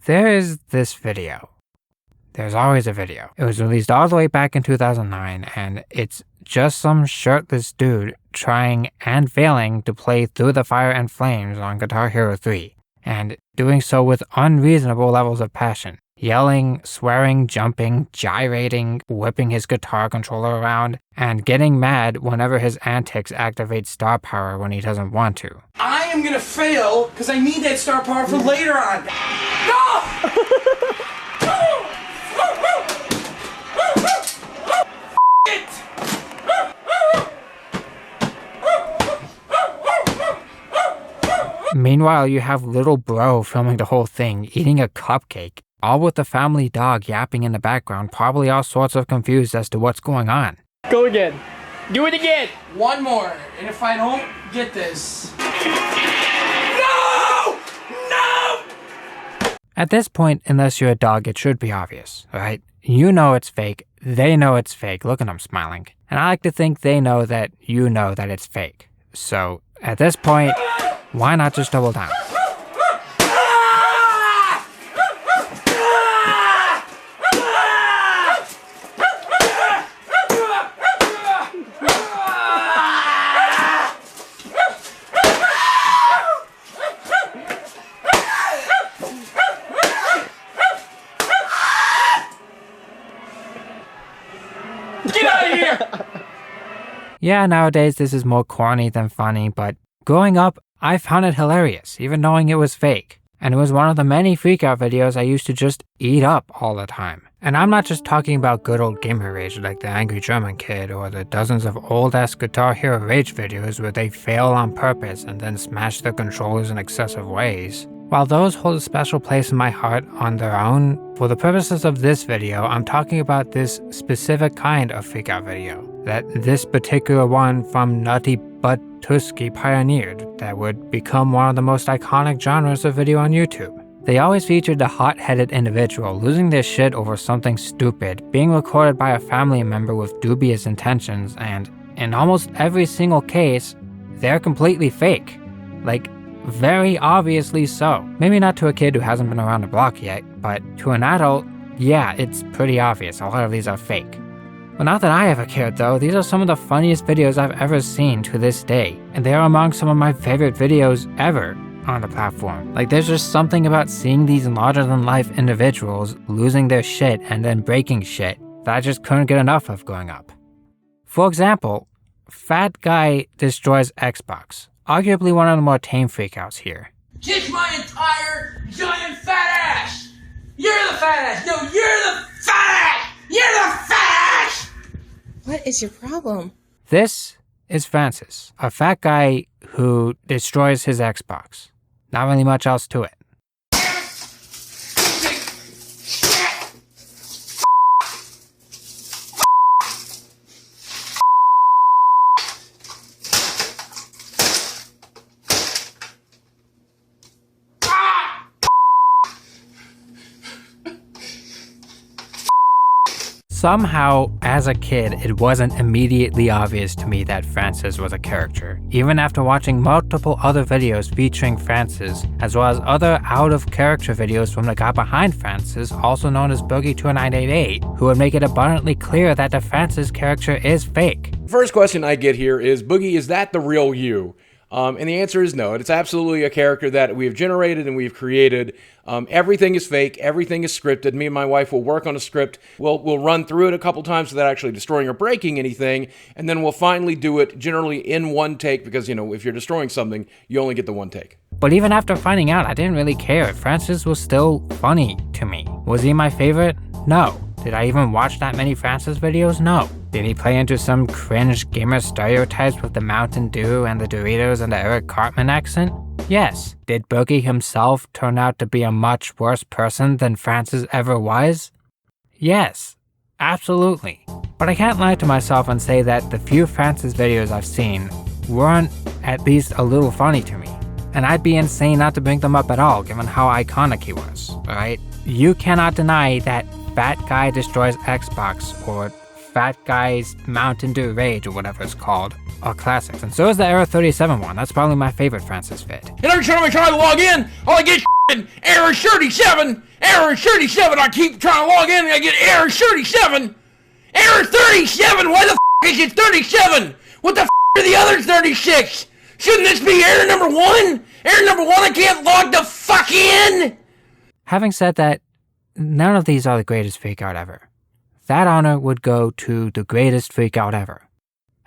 There is this video. There's always a video. It was released all the way back in 2009, and it's just some shirtless dude trying and failing to play Through the Fire and Flames on Guitar Hero 3, and doing so with unreasonable levels of passion. Yelling, swearing, jumping, gyrating, whipping his guitar controller around, and getting mad whenever his antics activate star power when he doesn't want to. I am gonna fail because I need that star power for later on. No! Meanwhile, you have little bro filming the whole thing, eating a cupcake, all with the family dog yapping in the background, probably all sorts of confused as to what's going on. Go again. Do it again. One more, and if I don't get this... No! No! At this point, unless you're a dog, it should be obvious, right? You know it's fake, they know it's fake, look at them smiling. And I like to think they know that you know that it's fake. So, at this point, why not just double down? Get out of here! Yeah, nowadays this is more corny than funny, but growing up, I found it hilarious, even knowing it was fake. And it was one of the many Freakout videos I used to just eat up all the time. And I'm not just talking about good old gamer rage like the Angry German Kid or the dozens of old-ass Guitar Hero rage videos where they fail on purpose and then smash their controllers in excessive ways. While those hold a special place in my heart on their own, for the purposes of this video, I'm talking about this specific kind of Freakout video that this particular one from Nutty Butt Tusky pioneered that would become one of the most iconic genres of video on YouTube. They always featured a hot-headed individual losing their shit over something stupid, being recorded by a family member with dubious intentions, and in almost every single case, they're completely fake. Like, very obviously so. Maybe not to a kid who hasn't been around the block yet, but to an adult, yeah, it's pretty obvious a lot of these are fake. Well, not that I ever cared though, these are some of the funniest videos I've ever seen to this day, and they are among some of my favorite videos ever on the platform. Like, there's just something about seeing these larger-than-life individuals losing their shit and then breaking shit that I just couldn't get enough of growing up. For example, Fat Guy Destroys Xbox. Arguably one of the more tame freakouts here. Kiss my entire giant fat ass! You're the fat ass! No, you're the fat ass! You're the fat ass! What is your problem? This is Francis, a fat guy who destroys his Xbox. Not really much else to it. Somehow, as a kid, it wasn't immediately obvious to me that Francis was a character, even after watching multiple other videos featuring Francis, as well as other out-of-character videos from the guy behind Francis, also known as Boogie2988, who would make it abundantly clear that the Francis character is fake. First question I get here is, Boogie, is that the real you? And the answer is no. It's absolutely a character that we've generated and we've created. Everything is fake. Everything is scripted. Me and my wife will work on a script. We'll run through it a couple times without actually destroying or breaking anything. And then we'll finally do it generally in one take because, you know, if you're destroying something, you only get the one take. But even after finding out, I didn't really care. Francis was still funny to me. Was he my favorite? No. Did I even watch that many Francis videos? No. Did he play into some cringe gamer stereotypes with the Mountain Dew and the Doritos and the Eric Cartman accent? Yes. Did Boogie himself turn out to be a much worse person than Francis ever was? Yes. Absolutely. But I can't lie to myself and say that the few Francis videos I've seen weren't at least a little funny to me. And I'd be insane not to bring them up at all given how iconic he was, right? You cannot deny that Fat Guy Destroys Xbox or Fat Guy's Mountain Dew Rage or whatever it's called are classics. And so is the Error 37 one. That's probably my favorite Francis vid. And every time I try to log in, all I get is Error 37, Error 37. I keep trying to log in and I get error 37. Error 37. Why the is it 37? What the are the other 36? Shouldn't this be error number 1? Error number 1, I can't log the fuck in. Having said that, none of these are the greatest freakout ever. That honor would go to the greatest freakout ever.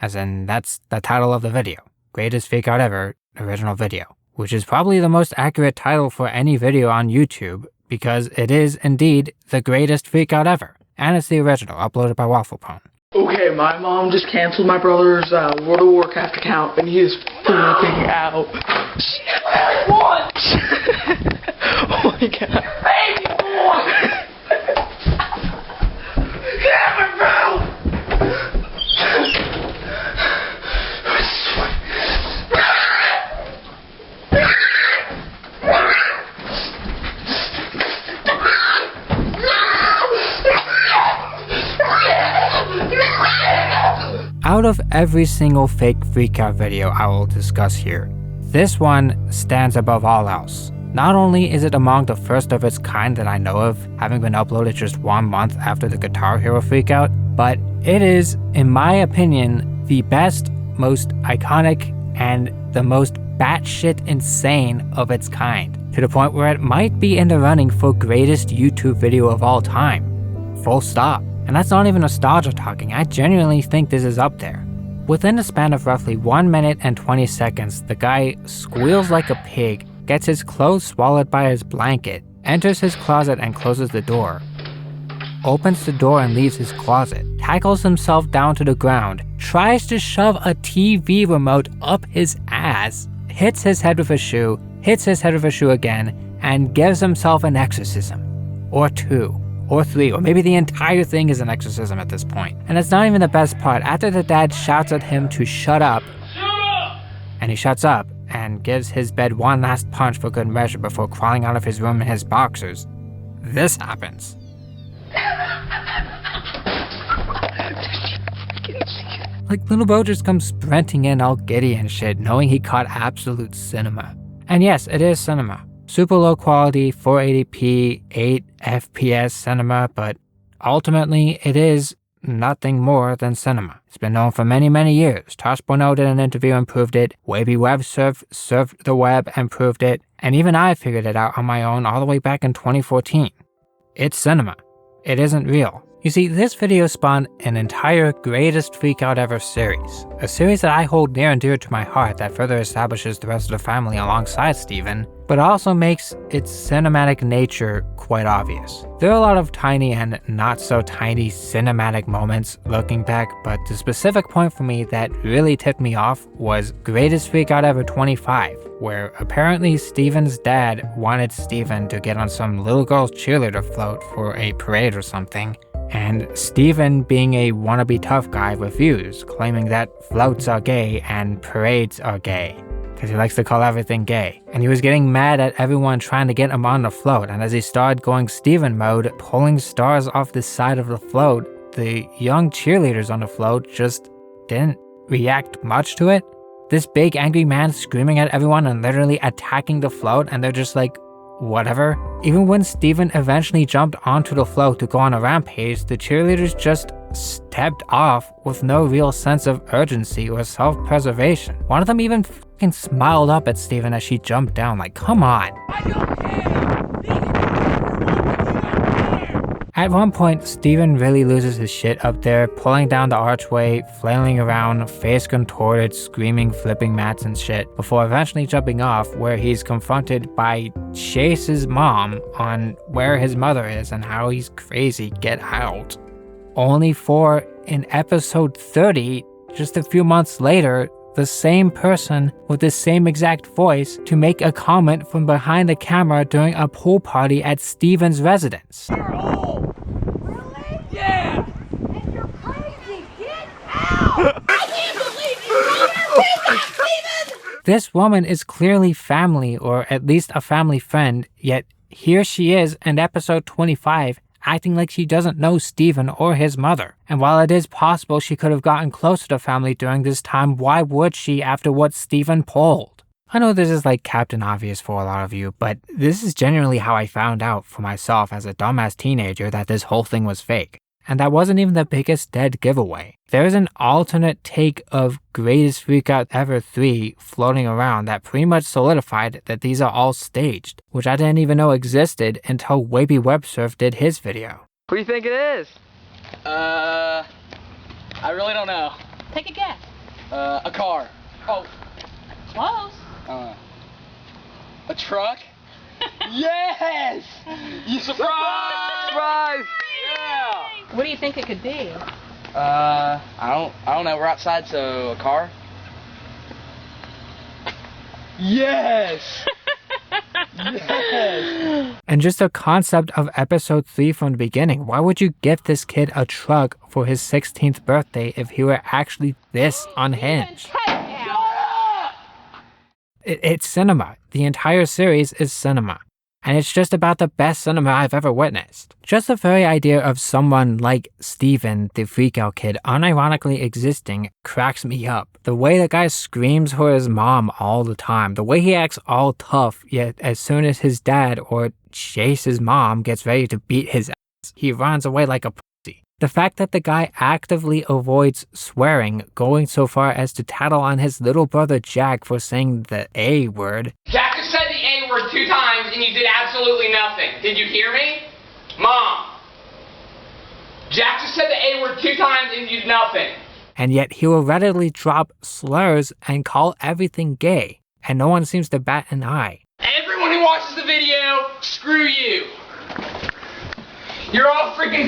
As in, that's the title of the video. Greatest freakout ever, original video. Which is probably the most accurate title for any video on YouTube, because it is indeed the greatest freakout ever. And it's the original, uploaded by Wafflepone. Okay, my mom just canceled my brother's World of Warcraft account, and he is freaking out. What? Oh my god. Baby boy! Damn it, bro! Out of every single fake freakout video I will discuss here, this one stands above all else. Not only is it among the first of its kind that I know of, having been uploaded just 1 month after the Guitar Hero freakout, but it is, in my opinion, the best, most iconic, and the most batshit insane of its kind, to the point where it might be in the running for greatest YouTube video of all time. Full stop. And that's not even nostalgia talking, I genuinely think this is up there. Within the span of roughly 1 minute and 20 seconds, the guy squeals like a pig, gets his clothes swallowed by his blanket, enters his closet and closes the door, opens the door and leaves his closet, tackles himself down to the ground, tries to shove a TV remote up his ass, hits his head with a shoe, hits his head with a shoe again, and gives himself an exorcism. Or 2. Or 3, or maybe the entire thing is an exorcism at this point. And it's not even the best part. After the dad shouts at him to shut up, and he shuts up and gives his bed one last punch for good measure before crawling out of his room in his boxers, this happens. Like, little Bo just comes sprinting in all giddy and shit, knowing he caught absolute cinema. And yes, it is cinema. Super low quality, 480p, 8 FPS cinema, but ultimately it is nothing more than cinema. It's been known for many, many years. Tosh.0 did an interview and proved it. Wavy Web surfed the web and proved it. And even I figured it out on my own all the way back in 2014. It's cinema. It isn't real. You see, this video spawned an entire greatest freakout ever series. A series that I hold near and dear to my heart that further establishes the rest of the family alongside Steven, but also makes its cinematic nature quite obvious. There are a lot of tiny and not so tiny cinematic moments looking back, but the specific point for me that really tipped me off was Greatest Freakout Ever 25, where apparently Steven's dad wanted Steven to get on some little girl's cheerleader float for a parade or something, and Steven, being a wannabe tough guy, refused, claiming that floats are gay and parades are gay, because he likes to call everything gay. And he was getting mad at everyone trying to get him on the float, and as he started going Steven mode, pulling stars off the side of the float, the young cheerleaders on the float just didn't react much to it. This big angry man screaming at everyone and literally attacking the float, and they're just like, whatever. Even when Steven eventually jumped onto the float to go on a rampage, the cheerleaders just stepped off with no real sense of urgency or self-preservation. One of them even fucking smiled up at Steven as she jumped down, like, come on. I don't care! At one point, Steven really loses his shit up there, pulling down the archway, flailing around, face contorted, screaming, flipping mats and shit, before eventually jumping off, where he's confronted by Chase's mom on where his mother is and how he's crazy, get out. Only for, in episode 30, just a few months later, the same person with the same exact voice to make a comment from behind the camera during a pool party at Steven's residence. Yeah! And you're crazy! Get out! I can't believe you brought her with that, Steven! This woman is clearly family, or at least a family friend, yet here she is in episode 25, acting like she doesn't know Steven or his mother. And while it is possible she could have gotten closer to family during this time, why would she after what Steven pulled? I know this is like Captain Obvious for a lot of you, but this is genuinely how I found out for myself as a dumbass teenager that this whole thing was fake. And that wasn't even the biggest dead giveaway. There's an alternate take of Greatest Freakout Ever 3 floating around that pretty much solidified that these are all staged, which I didn't even know existed until Waby Websurf did his video. What do you think it is? I really don't know. Take a guess. A car. Oh, Close. a truck? Yes! You surprise! Surprise! Yeah! What do you think it could be? I don't know. We're outside, so a car? Yes! Yes! And just the concept of episode 3 from the beginning, why would you gift this kid a truck for his 16th birthday if he were actually this unhinged? It's cinema. The entire series is cinema. And it's just about the best cinema I've ever witnessed. Just the very idea of someone like Steven, the Freakout kid, unironically existing cracks me up. The way the guy screams for his mom all the time, the way he acts all tough, yet as soon as his dad or Chase's mom gets ready to beat his ass, he runs away like a pussy. The fact that the guy actively avoids swearing, going so far as to tattle on his little brother Jack for saying the A word. Jack just said the A word 2 times and you did absolutely nothing. Did you hear me? Mom. Jack just said the A word 2 times and you did nothing. And yet he will readily drop slurs and call everything gay, and no one seems to bat an eye. Everyone who watches the video, screw you. You're all freaking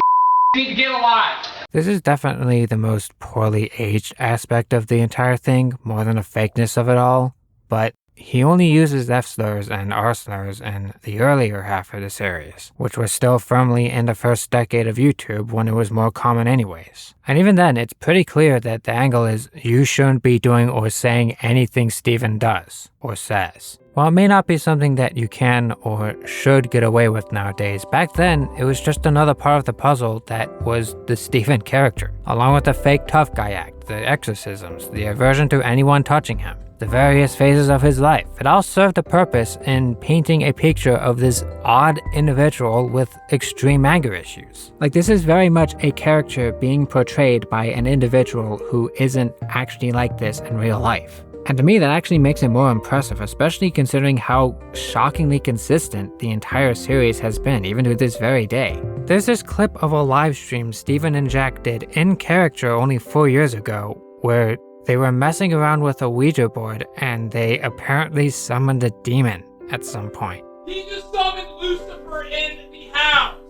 need to get alive. This is definitely the most poorly aged aspect of the entire thing, more than the fakeness of it all, but he only uses F slurs and R slurs in the earlier half of the series, which was still firmly in the first decade of YouTube when it was more common anyways. And even then, it's pretty clear that the angle is you shouldn't be doing or saying anything Steven does or says. While it may not be something that you can or should get away with nowadays, back then it was just another part of the puzzle that was the Steven character, along with the fake tough guy act, the exorcisms, the aversion to anyone touching him, the various phases of his life. It all served a purpose in painting a picture of this odd individual with extreme anger issues. Like, this is very much a character being portrayed by an individual who isn't actually like this in real life. And to me, that actually makes it more impressive, especially considering how shockingly consistent the entire series has been, even to this very day. There's this clip of a live stream Steven and Jack did in character only 4 years ago, where they were messing around with a Ouija board and they apparently summoned a demon at some point. He just summoned Lucifer in the house.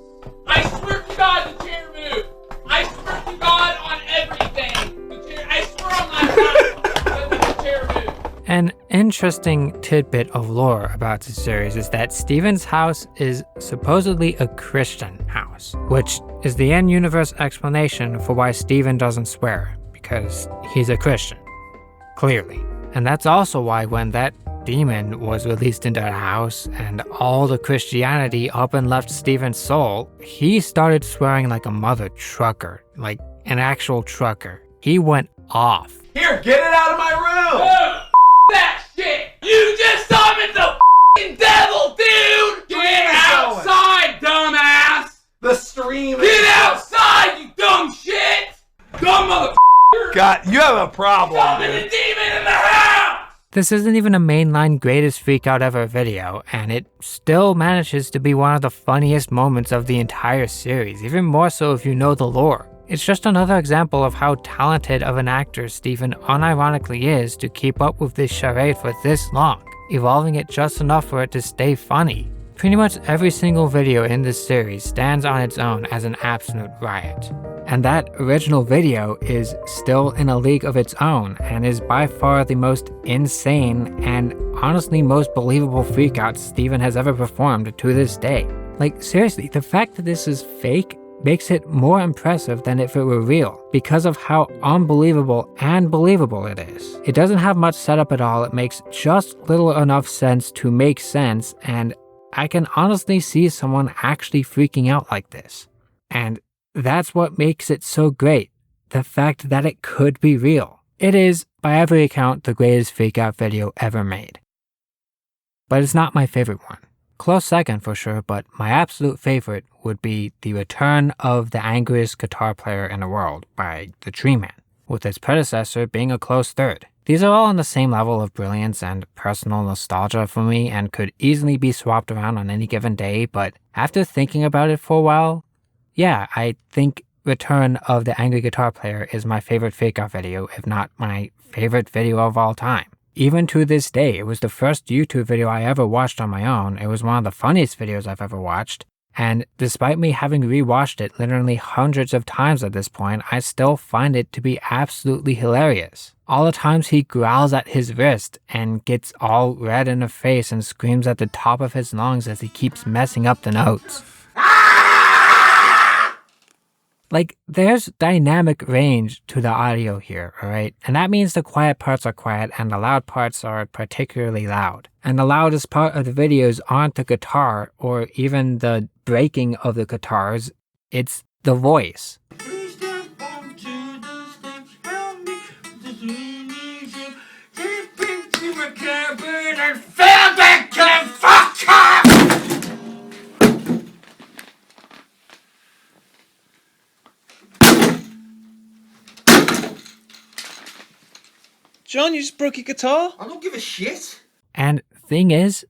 I swear to God the chair moved. I swear to God on everything. The chair, I swear on my house that the chair moved. An interesting tidbit of lore about this series is that Steven's house is supposedly a Christian house, which is the in-universe explanation for why Steven doesn't swear, because he's a Christian, clearly. And that's also why when that demon was released into the house and all the Christianity up and left Steven's soul, he started swearing like a mother trucker, like an actual trucker. He went off. Here, get it out of my room! Oh, that shit! You just summoned the f***ing devil, dude! Get outside, dumbass! The stream is... Get outside, you dumb shit! Dumb mother. God, you have a problem, Summon the dude. demon in the house! This isn't even a mainline greatest freakout ever video, and it still manages to be one of the funniest moments of the entire series, even more so if you know the lore. It's just another example of how talented of an actor Steven unironically is to keep up with this charade for this long, evolving it just enough for it to stay funny. Pretty much every single video in this series stands on its own as an absolute riot. And that original video is still in a league of its own and is by far the most insane and honestly most believable freakout Steven has ever performed to this day. Like, seriously, the fact that this is fake makes it more impressive than if it were real, because of how unbelievable and believable it is. It doesn't have much setup at all, it makes just little enough sense to make sense, and I can honestly see someone actually freaking out like this. And that's what makes it so great, the fact that it could be real. It is, by every account, the greatest freakout video ever made. but it's not my favorite one. Close second for sure, but my absolute favorite would be The Return of the Angriest Guitar Player in the World by The Tree Man, with its predecessor being a close third. These are all on the same level of brilliance and personal nostalgia for me and could easily be swapped around on any given day, but after thinking about it for a while, yeah, I think Return of the Angry Guitar Player is my favorite Freakout video, if not my favorite video of all time. Even to this day, it was the first YouTube video I ever watched on my own. It was one of the funniest videos I've ever watched. And despite me having rewatched it literally hundreds of times at this point, I still find it to be absolutely hilarious. All the times he growls at his wrist and gets all red in the face and screams at the top of his lungs as he keeps messing up the notes. Like, there's dynamic range to the audio here, alright? And that means the quiet parts are quiet and the loud parts are particularly loud. And the loudest part of the videos aren't the guitar or even the breaking of the guitars, it's the voice. John, you just broke your guitar? I don't give a shit. And thing is,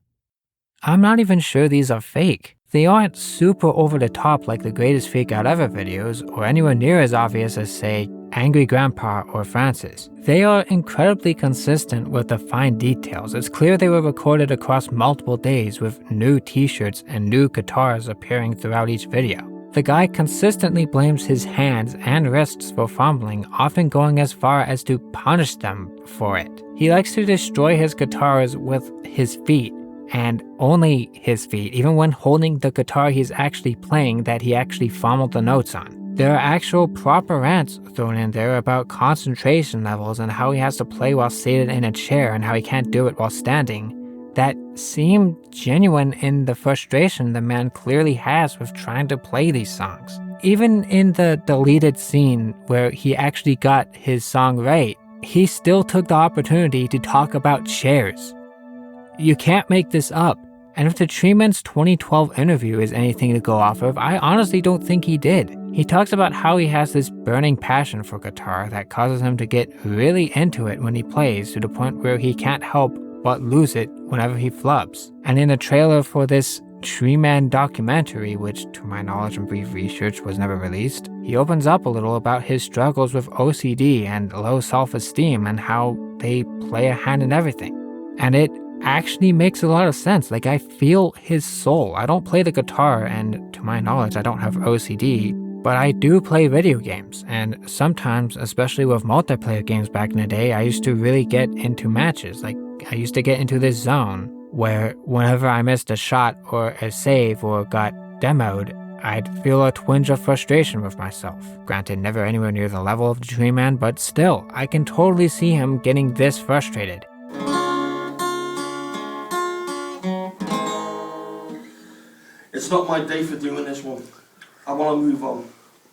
I'm not even sure these are fake. They aren't super over the top like the greatest Freakout ever videos, or anywhere near as obvious as, say, Angry Grandpa or Francis. They are incredibly consistent with the fine details. It's clear they were recorded across multiple days with new t-shirts and new guitars appearing throughout each video. The guy consistently blames his hands and wrists for fumbling, often going as far as to punish them for it. He likes to destroy his guitars with his feet, and only his feet, even when holding the guitar he's actually playing that he actually fumbled the notes on. There are actual proper rants thrown in there about concentration levels and how he has to play while seated in a chair and how he can't do it while standing. That seemed genuine in the frustration the man clearly has with trying to play these songs. Even in the deleted scene where he actually got his song right, he still took the opportunity to talk about chairs. You can't make this up. And if the Treeman's 2012 interview is anything to go off of, I honestly don't think he did. He talks about how he has this burning passion for guitar that causes him to get really into it when he plays to the point where he can't help but lose it whenever he flubs. And in the trailer for this Treeman documentary, which to my knowledge and brief research was never released, he opens up a little about his struggles with OCD and low self-esteem and how they play a hand in everything. And it actually makes a lot of sense. Like, I feel his soul. I don't play the guitar, and to my knowledge I don't have OCD, but I do play video games, and sometimes, especially with multiplayer games back in the day, I used to really get into matches. Like, I used to get into this zone where whenever I missed a shot or a save or got demoed, I'd feel a twinge of frustration with myself. Granted, never anywhere near the level of the Tree Man, but still, I can totally see him getting this frustrated. It's not my day for doing this one. I want to move on.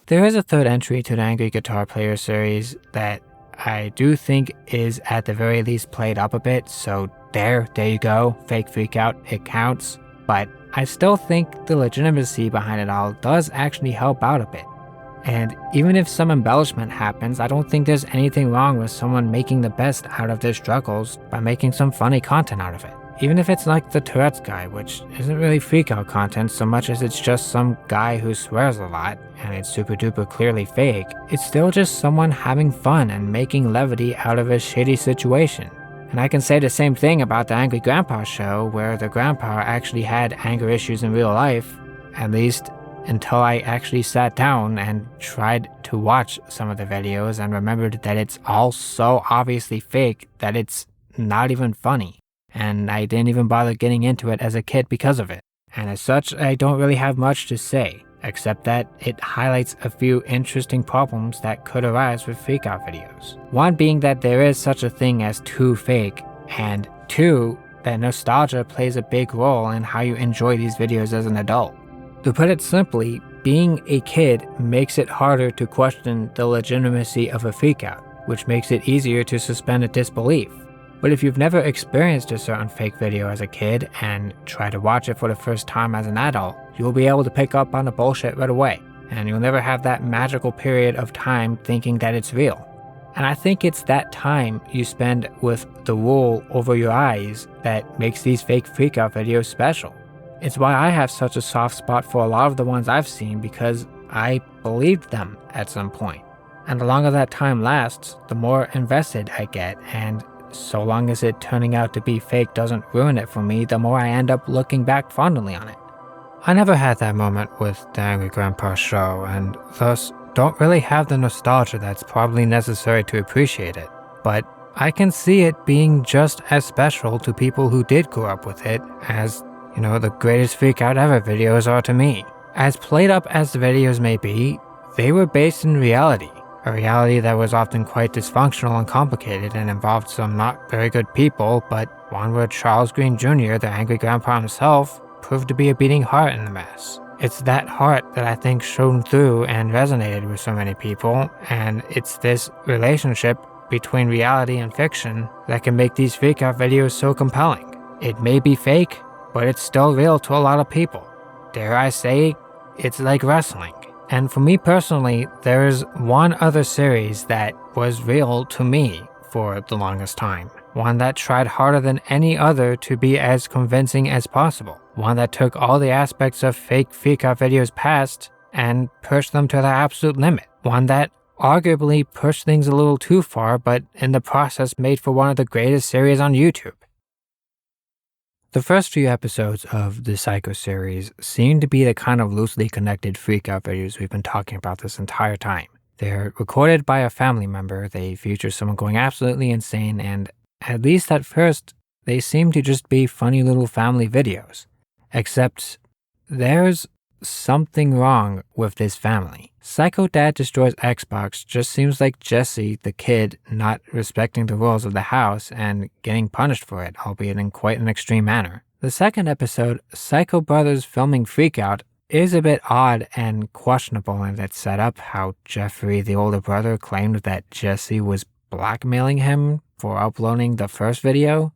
There is a third entry to the Angry Guitar Player series that I do think is at the very least played up a bit, so there you go, fake Freakout, it counts. But I still think the legitimacy behind it all does actually help out a bit. And even if some embellishment happens, I don't think there's anything wrong with someone making the best out of their struggles by making some funny content out of it. Even if it's like the Tourette's guy, which isn't really Freakout content so much as it's just some guy who swears a lot, and it's super duper clearly fake, it's still just someone having fun and making levity out of a shitty situation. And I can say the same thing about the Angry Grandpa show, where the grandpa actually had anger issues in real life, at least until I actually sat down and tried to watch some of the videos and remembered that it's all so obviously fake that it's not even funny. And I didn't even bother getting into it as a kid because of it. And as such, I don't really have much to say, except that it highlights a few interesting problems that could arise with Freakout videos. One being that there is such a thing as too fake, and two, that nostalgia plays a big role in how you enjoy these videos as an adult. To put it simply, being a kid makes it harder to question the legitimacy of a Freakout, which makes it easier to suspend a disbelief. But if you've never experienced a certain fake video as a kid and try to watch it for the first time as an adult, you'll be able to pick up on the bullshit right away, and you'll never have that magical period of time thinking that it's real. And I think it's that time you spend with the wool over your eyes that makes these fake freakout videos special. It's why I have such a soft spot for a lot of the ones I've seen, because I believed them at some point. And the longer that time lasts, the more invested I get, and so long as it turning out to be fake doesn't ruin it for me, the more I end up looking back fondly on it. I never had that moment with the Angry Grandpa show, and thus don't really have the nostalgia that's probably necessary to appreciate it. But I can see it being just as special to people who did grow up with it as, the greatest freakout ever videos are to me. As played up as the videos may be, they were based in reality. A reality that was often quite dysfunctional and complicated and involved some not very good people, but one where Charles Green Jr., the Angry Grandpa himself, proved to be a beating heart in the mess. It's that heart that I think shone through and resonated with so many people, and it's this relationship between reality and fiction that can make these freakout videos so compelling. It may be fake, but it's still real to a lot of people. Dare I say, it's like wrestling. And for me personally, there's one other series that was real to me for the longest time. One that tried harder than any other to be as convincing as possible. One that took all the aspects of fake freakout videos past and pushed them to their absolute limit. One that arguably pushed things a little too far, but in the process made for one of the greatest series on YouTube. The first few episodes of the Psycho series seem to be the kind of loosely connected freakout videos we've been talking about this entire time. They're recorded by a family member, they feature someone going absolutely insane, and at least at first, they seem to just be funny little family videos. Except, there's something wrong with this family. Psycho Dad Destroys Xbox just seems like Jesse, the kid, not respecting the rules of the house and getting punished for it, albeit in quite an extreme manner. The second episode, Psycho Brothers Filming Freakout, is a bit odd and questionable in its setup, how Jeffrey, the older brother, claimed that Jesse was blackmailing him for uploading the first video.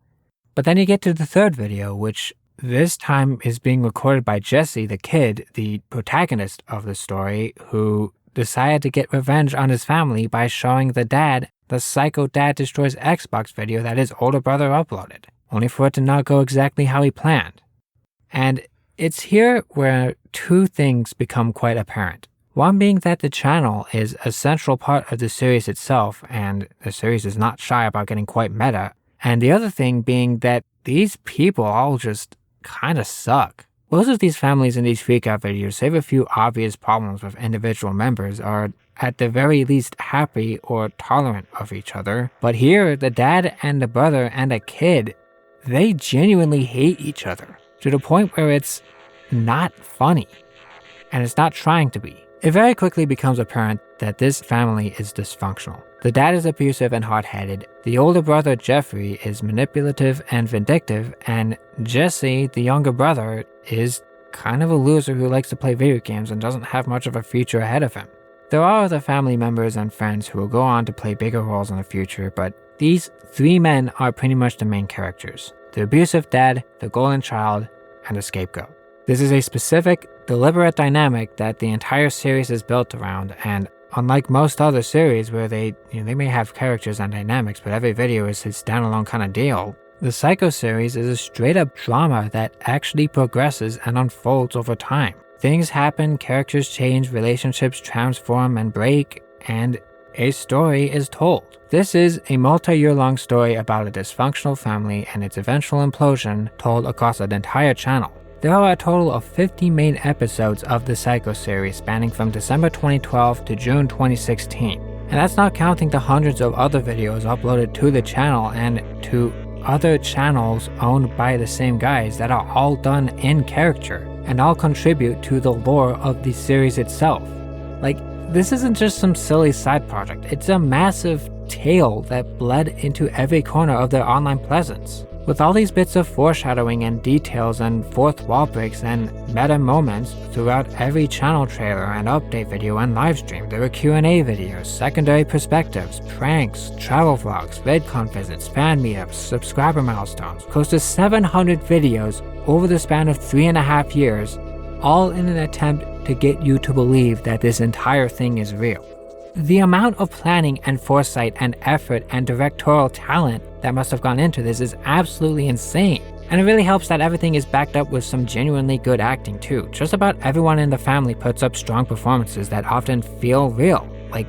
But then you get to the third video, which this time is being recorded by Jesse, the kid, the protagonist of the story, who decided to get revenge on his family by showing the dad the Psycho Dad Destroys Xbox video that his older brother uploaded, only for it to not go exactly how he planned. And it's here where two things become quite apparent. One being that the channel is a central part of the series itself, and the series is not shy about getting quite meta, and the other thing being that these people all just kinda suck. Most of these families in these freakout videos, save a few obvious problems with individual members, are at the very least happy or tolerant of each other. But here, the dad and the brother and a kid, they genuinely hate each other, to the point where it's not funny, and it's not trying to be. It very quickly becomes apparent that this family is dysfunctional. The dad is abusive and hot-headed, the older brother Jeffrey is manipulative and vindictive, and Jesse, the younger brother, is kind of a loser who likes to play video games and doesn't have much of a future ahead of him. There are other family members and friends who will go on to play bigger roles in the future, but these three men are pretty much the main characters: the abusive dad, the golden child, and the scapegoat. This is a specific, deliberate dynamic that the entire series is built around, and unlike most other series where they may have characters and dynamics, but every video is its standalone kind of deal, the Psycho series is a straight-up drama that actually progresses and unfolds over time. Things happen, characters change, relationships transform and break, and a story is told. This is a multi-year-long story about a dysfunctional family and its eventual implosion told across an entire channel. There are a total of 50 main episodes of the Psycho series spanning from December 2012 to June 2016. And that's not counting the hundreds of other videos uploaded to the channel and to other channels owned by the same guys that are all done in character and all contribute to the lore of the series itself. Like, this isn't just some silly side project, it's a massive tale that bled into every corner of their online presence. With all these bits of foreshadowing and details and fourth wall breaks and meta moments throughout every channel trailer and update video and livestream, there were Q&A videos, secondary perspectives, pranks, travel vlogs, VidCon visits, fan meetups, subscriber milestones, close to 700 videos over the span of 3.5 years, all in an attempt to get you to believe that this entire thing is real. The amount of planning and foresight and effort and directorial talent that must have gone into this is absolutely insane. And it really helps that everything is backed up with some genuinely good acting too. Just about everyone in the family puts up strong performances that often feel real. Like,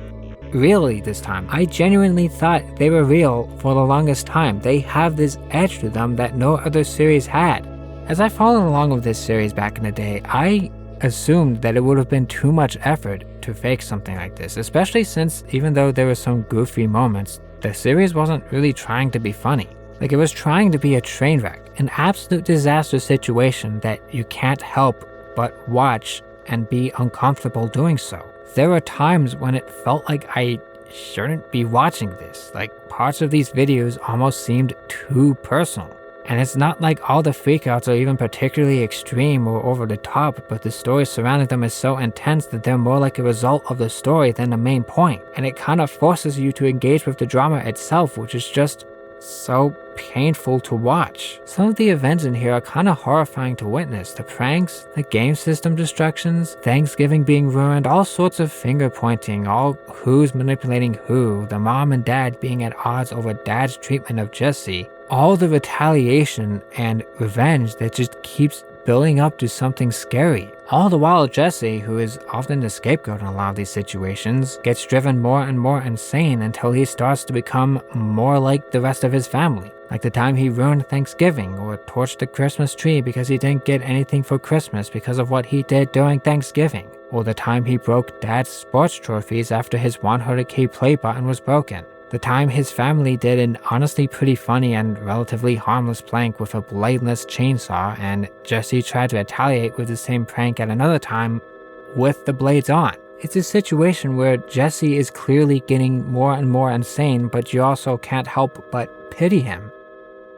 really this time. I genuinely thought they were real for the longest time. They have this edge to them that no other series had. As I followed along with this series back in the day, I assumed that it would have been too much effort to fake something like this, especially since even though there were some goofy moments, the series wasn't really trying to be funny. Like, it was trying to be a train wreck, an absolute disaster situation that you can't help but watch and be uncomfortable doing so. There were times when it felt like I shouldn't be watching this, like parts of these videos almost seemed too personal. And it's not like all the freakouts are even particularly extreme or over the top, but the story surrounding them is so intense that they're more like a result of the story than the main point. And it kind of forces you to engage with the drama itself, which is just so painful to watch. Some of the events in here are kind of horrifying to witness. The pranks, the game system destructions, Thanksgiving being ruined, all sorts of finger pointing, all who's manipulating who, the mom and dad being at odds over dad's treatment of Jesse, all the retaliation and revenge that just keeps building up to something scary. All the while Jesse, who is often the scapegoat in a lot of these situations, gets driven more and more insane until he starts to become more like the rest of his family. Like the time he ruined Thanksgiving or torched the Christmas tree because he didn't get anything for Christmas because of what he did during Thanksgiving. Or the time he broke dad's sports trophies after his 100k play button was broken. The time his family did an honestly pretty funny and relatively harmless prank with a bladeless chainsaw, and Jesse tried to retaliate with the same prank at another time with the blades on. It's a situation where Jesse is clearly getting more and more insane, but you also can't help but pity him.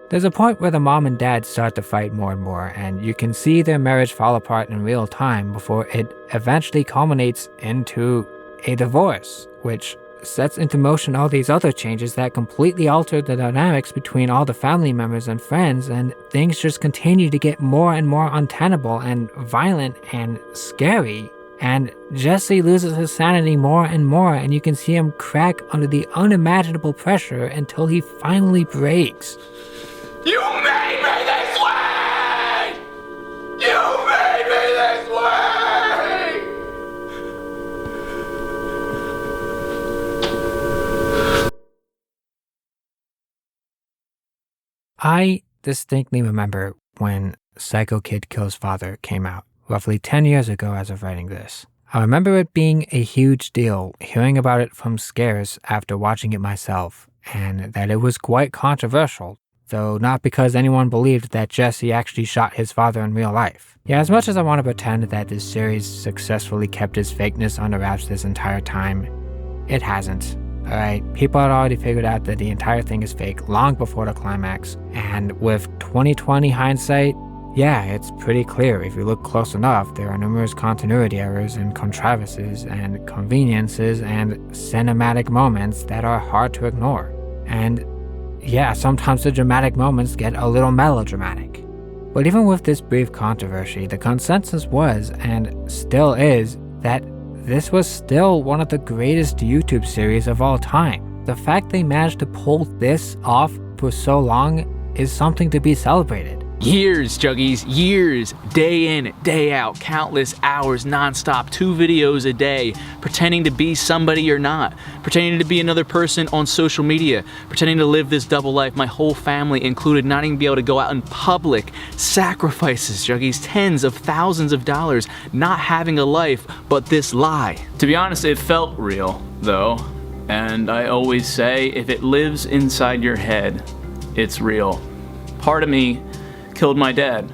There's a point where the mom and dad start to fight more and more, and you can see their marriage fall apart in real time before it eventually culminates into a divorce, which sets into motion all these other changes that completely alter the dynamics between all the family members and friends, and things just continue to get more and more untenable and violent and scary. And Jesse loses his sanity more and more, and you can see him crack under the unimaginable pressure until he finally breaks. You made me this way! You made me this way! I distinctly remember when Psycho Kid Kills Father came out, roughly 10 years ago as of writing this. I remember it being a huge deal, hearing about it from scares after watching it myself, and that it was quite controversial, though not because anyone believed that Jesse actually shot his father in real life. Yeah, as much as I want to pretend that this series successfully kept its fakeness under wraps this entire time, it hasn't. Alright, people had already figured out that the entire thing is fake long before the climax, and with 2020 hindsight, yeah, it's pretty clear. If you look close enough, there are numerous continuity errors and contrivances and conveniences and cinematic moments that are hard to ignore. And yeah, sometimes the dramatic moments get a little melodramatic. But even with this brief controversy, the consensus was, and still is, that this was still one of the greatest YouTube series of all time. The fact they managed to pull this off for so long is something to be celebrated. Years, Juggies, years, day in, day out, countless hours non-stop, 2 videos a day, pretending to be somebody you're not, pretending to be another person on social media, pretending to live this double life, my whole family included, not even be able to go out in public, sacrifices, Juggies, tens of thousands of dollars, not having a life, but this lie. To be honest, it felt real, though, and I always say, if it lives inside your head, it's real. Part of me killed my dad.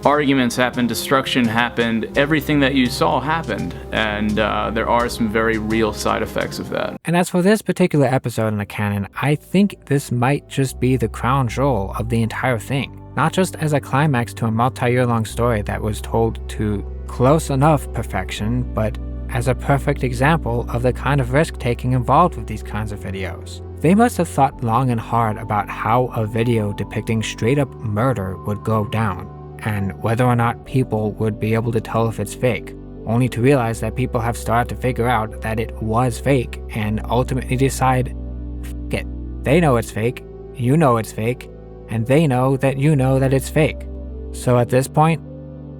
Arguments happened, destruction happened, everything that you saw happened, and there are some very real side effects of that. And as for this particular episode in the canon, I think this might just be the crown jewel of the entire thing. Not just as a climax to a multi-year long story that was told to close enough perfection, but as a perfect example of the kind of risk-taking involved with these kinds of videos. They must have thought long and hard about how a video depicting straight-up murder would go down, and whether or not people would be able to tell if it's fake, only to realize that people have started to figure out that it was fake and ultimately decide, f it, they know it's fake, you know it's fake, and they know that you know that it's fake. So at this point,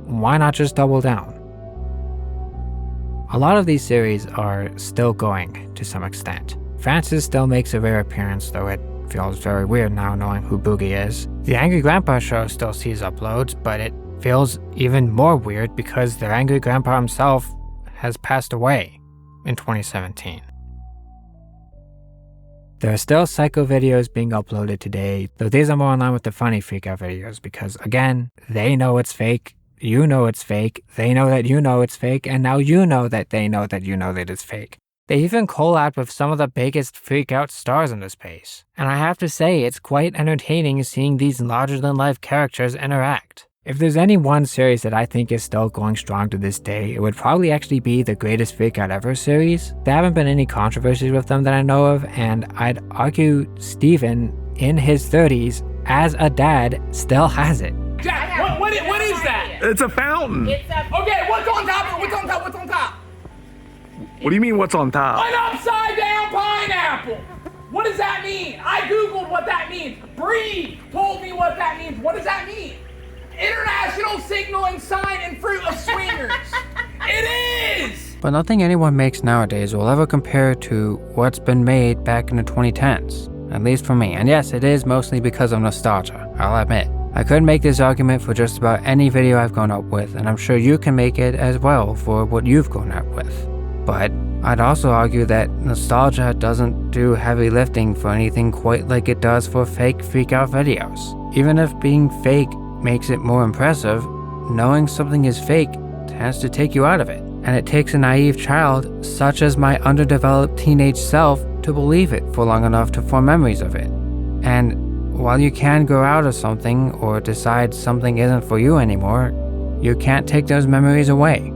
why not just double down? A lot of these series are still going to some extent. Francis still makes a rare appearance, though it feels very weird now knowing who Boogie is. The Angry Grandpa show still sees uploads, but it feels even more weird because their Angry Grandpa himself has passed away in 2017. There are still psycho videos being uploaded today, though these are more in line with the funny freakout videos because, again, they know it's fake, you know it's fake, they know that you know it's fake, and now you know that they know that you know that it's fake. They even collab with some of the biggest freakout stars in the space. And I have to say, it's quite entertaining seeing these larger-than-life characters interact. If there's any one series that I think is still going strong to this day, it would probably actually be the Greatest Freakout Ever series. There haven't been any controversies with them that I know of, and I'd argue Steven, in his 30s, as a dad, still has it. Jack, what is that? It's a fountain. Okay, what's on top? What's on top? What's on top? What do you mean, what's on top? An upside down pineapple. What does that mean? I googled what that means. Bree told me what that means. What does that mean? International signaling sign and fruit of swingers. It is! But nothing anyone makes nowadays will ever compare to what's been made back in the 2010s, at least for me. And yes, it is mostly because of nostalgia, I'll admit. I could make this argument for just about any video I've grown up with, and I'm sure you can make it as well for what you've grown up with. But I'd also argue that nostalgia doesn't do heavy lifting for anything quite like it does for fake freakout videos. Even if being fake makes it more impressive, knowing something is fake tends to take you out of it. And it takes a naive child, such as my underdeveloped teenage self, to believe it for long enough to form memories of it. And while you can grow out of something or decide something isn't for you anymore, you can't take those memories away.